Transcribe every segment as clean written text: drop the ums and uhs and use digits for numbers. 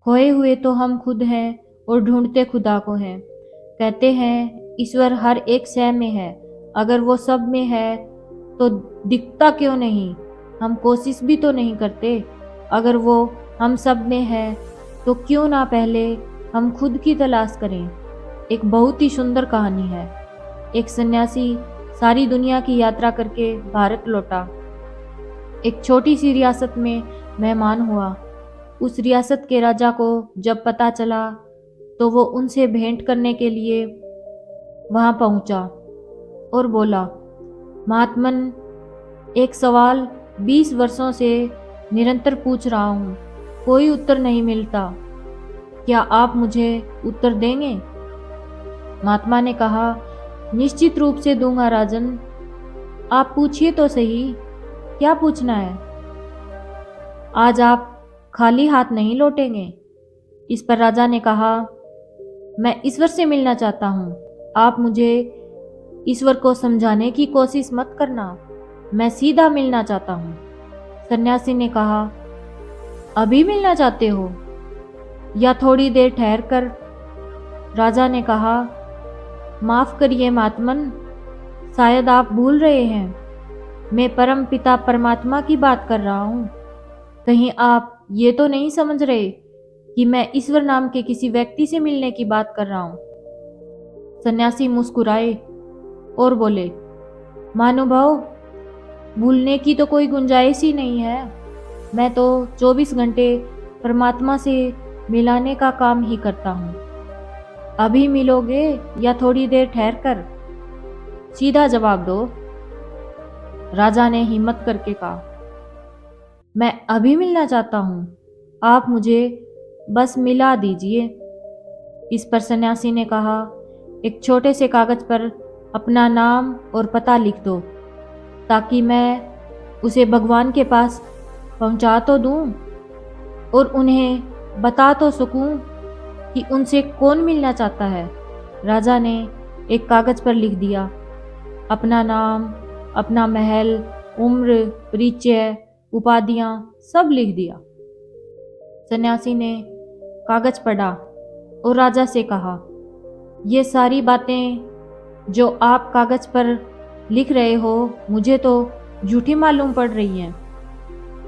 खोए हुए तो हम खुद हैं और ढूंढते खुदा को हैं। कहते हैं ईश्वर हर एक शय में है। अगर वो सब में है तो दिखता क्यों नहीं? हम कोशिश भी तो नहीं करते। अगर वो हम सब में है तो क्यों ना पहले हम खुद की तलाश करें। एक बहुत ही सुंदर कहानी है। एक सन्यासी सारी दुनिया की यात्रा करके भारत लौटा। एक छोटी सी रियासत में मेहमान हुआ। उस रियासत के राजा को जब पता चला तो वो उनसे भेंट करने के लिए वहां पहुंचा और बोला, महात्मन, एक सवाल 20 वर्षों से निरंतर पूछ रहा हूं, कोई उत्तर नहीं मिलता। क्या आप मुझे उत्तर देंगे? महात्मा ने कहा, निश्चित रूप से दूंगा राजन। आप पूछिए तो सही, क्या पूछना है? आज आप खाली हाथ नहीं लौटेंगे। इस पर राजा ने कहा, मैं ईश्वर से मिलना चाहता हूँ। आप मुझे ईश्वर को समझाने की कोशिश मत करना। मैं सीधा मिलना चाहता हूँ। सन्यासी ने कहा, अभी मिलना चाहते हो या थोड़ी देर ठहर कर? राजा ने कहा, माफ करिए महात्मन, शायद आप भूल रहे हैं। मैं परम पिता परमात्मा की बात कर रहा हूँ। कहीं आप ये तो नहीं समझ रहे कि मैं ईश्वर नाम के किसी व्यक्ति से मिलने की बात कर रहा हूँ? सन्यासी मुस्कुराए और बोले, महानुभाव, भूलने की तो कोई गुंजाइश ही नहीं है। मैं तो 24 घंटे परमात्मा से मिलाने का काम ही करता हूँ। अभी मिलोगे या थोड़ी देर ठहर कर? सीधा जवाब दो। राजा ने हिम्मत करके कहा, मैं अभी मिलना चाहता हूँ। आप मुझे बस मिला दीजिए। इस पर सन्यासी ने कहा, एक छोटे से कागज पर अपना नाम और पता लिख दो ताकि मैं उसे भगवान के पास पहुंचा तो दूं और उन्हें बता तो सकूं कि उनसे कौन मिलना चाहता है। राजा ने एक कागज पर लिख दिया, अपना नाम, अपना महल, उम्र, परिचय, उपाधियां सब लिख दिया। सन्यासी ने कागज पढ़ा और राजा से कहा, ये सारी बातें जो आप कागज पर लिख रहे हो मुझे तो झूठी मालूम पड़ रही हैं।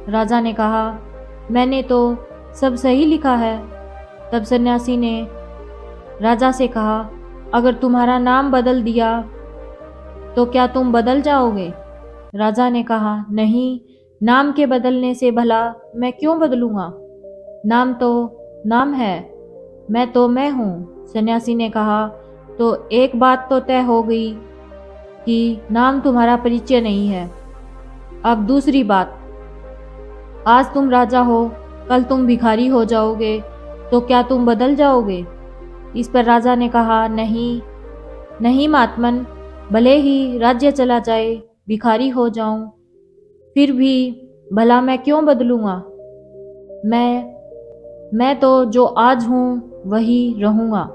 राजा ने कहा, मैंने तो सब सही लिखा है। तब सन्यासी ने राजा से कहा, अगर तुम्हारा नाम बदल दिया तो क्या तुम बदल जाओगे? राजा ने कहा, नहीं, नाम के बदलने से भला मैं क्यों बदलूंगा? नाम तो नाम है, मैं तो मैं हूँ। सन्यासी ने कहा, तो एक बात तो तय हो गई कि नाम तुम्हारा परिचय नहीं है। अब दूसरी बात, आज तुम राजा हो, कल तुम भिखारी हो जाओगे, तो क्या तुम बदल जाओगे? इस पर राजा ने कहा, नहीं नहीं महात्मन, भले ही राज्य चला जाए, भिखारी हो जाऊं, फिर भी भला मैं क्यों बदलूंगा? मैं तो जो आज हूं वही रहूंगा,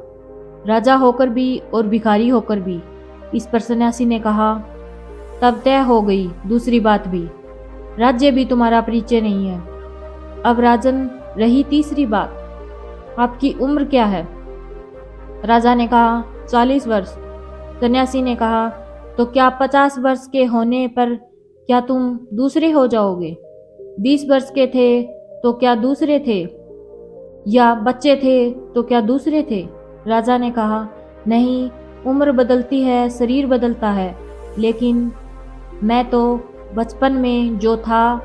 राजा होकर भी और भिखारी होकर भी। इस पर सन्यासी ने कहा, तब तय हो गई दूसरी बात भी, राज्य भी तुम्हारा परिचय नहीं है। अब राजन, रही तीसरी बात, आपकी उम्र क्या है? राजा ने कहा, 40 वर्ष। सन्यासी ने कहा, तो क्या 50 वर्ष के होने पर क्या तुम दूसरे हो जाओगे? 20 वर्ष के थे तो क्या दूसरे थे? या बच्चे थे तो क्या दूसरे थे? राजा ने कहा, नहीं, उम्र बदलती है, शरीर बदलता है, लेकिन मैं तो बचपन में जो था,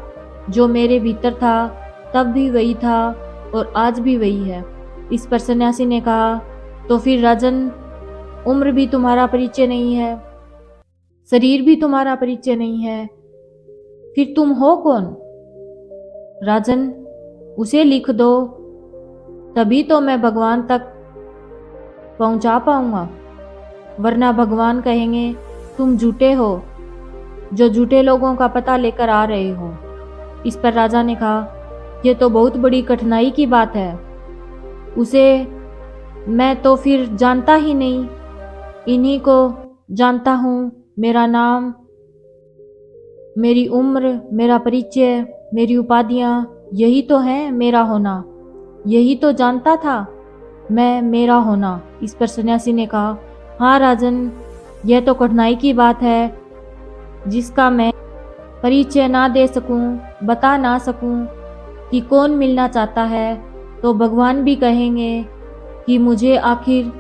जो मेरे भीतर था, तब भी वही था और आज भी वही है। इस पर सन्यासी ने कहा, तो फिर राजन, उम्र भी तुम्हारा परिचय नहीं है, शरीर भी तुम्हारा परिचय नहीं है, फिर तुम हो कौन? राजन, उसे लिख दो, तभी तो मैं भगवान तक पहुंचा पाऊंगा, वरना भगवान कहेंगे तुम झूठे हो, जो झूठे लोगों का पता लेकर आ रहे हो। इस पर राजा ने कहा, यह तो बहुत बड़ी कठिनाई की बात है। उसे मैं तो फिर जानता ही नहीं, इन्हीं को जानता हूँ। मेरा नाम, मेरी उम्र, मेरा परिचय, मेरी उपाधियाँ, यही तो है मेरा होना। यही तो जानता था मैं, मेरा होना। इस पर सन्यासी ने कहा, हाँ राजन, यह तो कठिनाई की बात है जिसका मैं परिचय ना दे सकूं, बता ना सकूं कि कौन मिलना चाहता है तो भगवान भी कहेंगे कि मुझे आखिर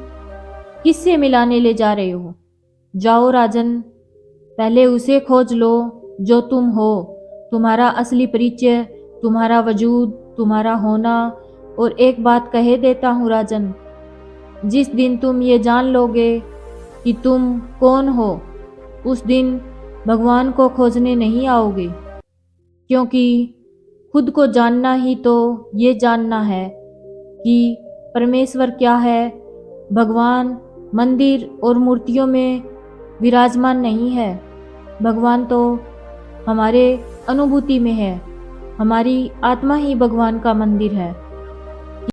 किससे मिलाने ले जा रहे हो। जाओ राजन, पहले उसे खोज लो जो तुम हो, तुम्हारा असली परिचय, तुम्हारा वजूद, तुम्हारा होना। और एक बात कहे देता हूँ राजन, जिस दिन तुम ये जान लोगे कि तुम कौन हो, उस दिन भगवान को खोजने नहीं आओगे, क्योंकि खुद को जानना ही तो ये जानना है कि परमेश्वर क्या है। भगवान मंदिर और मूर्तियों में विराजमान नहीं है। भगवान तो हमारे अनुभूति में है। हमारी आत्मा ही भगवान का मंदिर है।